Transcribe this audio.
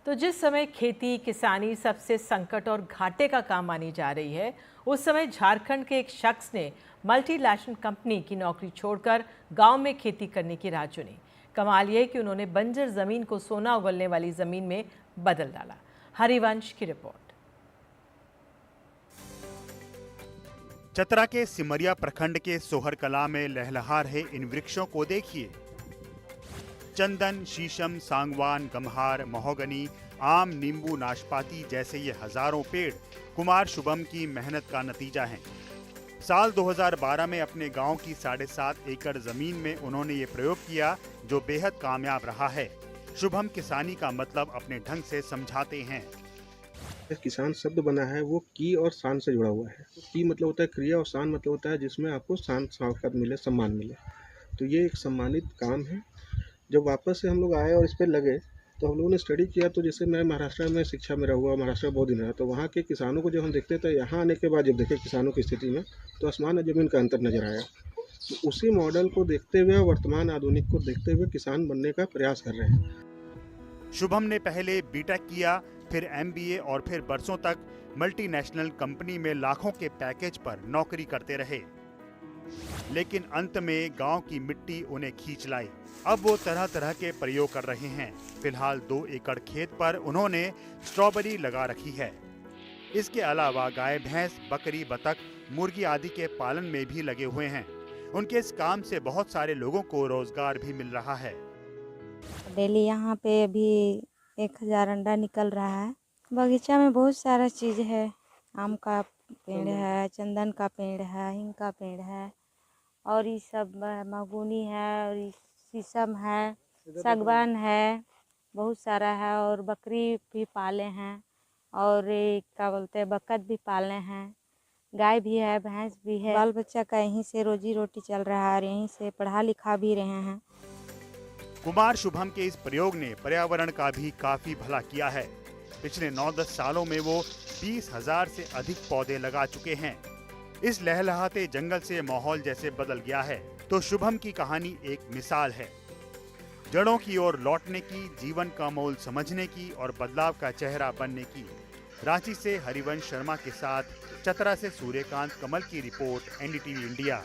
तो जिस समय खेती किसानी सबसे संकट और घाटे का काम मानी जा रही है, उस समय झारखंड के एक शख्स ने मल्टीनेशनल कंपनी की नौकरी छोड़कर गांव में खेती करने की राह चुनी। कमाल यह कि उन्होंने बंजर जमीन को सोना उगलने वाली जमीन में बदल डाला। हरिवंश की रिपोर्ट। चतरा के सिमरिया प्रखंड के सोहर कला में लहलहा रहे इन वृक्षों को देखिए। चंदन, शीशम, सांगवान, गम्हार, महोगनी, आम, नींबू, नाशपाती जैसे ये हजारों पेड़ कुमार शुभम की मेहनत का नतीजा हैं। साल 2012 में अपने गांव की 7.5 एकड़ जमीन में उन्होंने ये प्रयोग किया जो बेहद कामयाब रहा है। शुभम किसानी का मतलब अपने ढंग से समझाते हैं। किसान शब्द बना है वो की और शान से जुड़ा हुआ है। की मतलब होता है क्रिया और शान मतलब होता है जिसमें आपको शान शौकत मिले, सम्मान मिले। तो ये एक सम्मानित काम है। जब वापस से हम लोग आए और इस पर लगे तो हम लोगों ने स्टडी किया। तो जैसे मैं महाराष्ट्र में शिक्षा में रहा, महाराष्ट्र में बहुत दिन रहा, तो वहाँ के किसानों को जब हम देखते थे, यहाँ आने के बाद जब देखे किसानों की स्थिति में, तो आसमान और जमीन का अंतर नजर आया। तो उसी मॉडल को देखते हुए, वर्तमान आधुनिक को देखते हुए किसान बनने का प्रयास कर रहे हैं। शुभम ने पहले बीटेक किया, फिर एमबीए और फिर बरसों तक मल्टीनेशनल कंपनी में लाखों के पैकेज पर नौकरी करते रहे। लेकिन अंत में गांव की मिट्टी उन्हें खींच लाई। अब वो तरह तरह के प्रयोग कर रहे हैं। फिलहाल 2 एकड़ खेत पर उन्होंने स्ट्रॉबेरी लगा रखी है। इसके अलावा गाय, भैंस, बकरी, बतख, मुर्गी आदि के पालन में भी लगे हुए हैं। उनके इस काम से बहुत सारे लोगों को रोजगार भी मिल रहा है। डेली यहाँ पे अभी 1000 अंडा निकल रहा है। बगीचा में बहुत सारा चीज़ है। आम का पेड़ है, चंदन का पेड़ है, हिंग का पेड़ है और ये सब मगुनी है और शीशम है, सागवान है, बहुत सारा है। और बकरी भी पाले हैं और क्या बोलते हैं, बकत भी पाले हैं, गाय भी है, भैंस भी है। बाल बच्चा का यहीं से रोजी रोटी चल रहा है और यहीं से पढ़ा लिखा भी रहे हैं। कुमार शुभम के इस प्रयोग ने पर्यावरण का भी काफी भला किया है। पिछले 9-10 सालों में वो 20,000 से अधिक पौधे लगा चुके हैं। इस लहलहाते जंगल से माहौल जैसे बदल गया है। तो शुभम की कहानी एक मिसाल है, जड़ों की ओर लौटने की, जीवन का मोल समझने की और बदलाव का चेहरा बनने की। रांची से हरिवंश शर्मा के साथ चतरा से सूर्यकांत कमल की रिपोर्ट, एनडीटीवी इंडिया।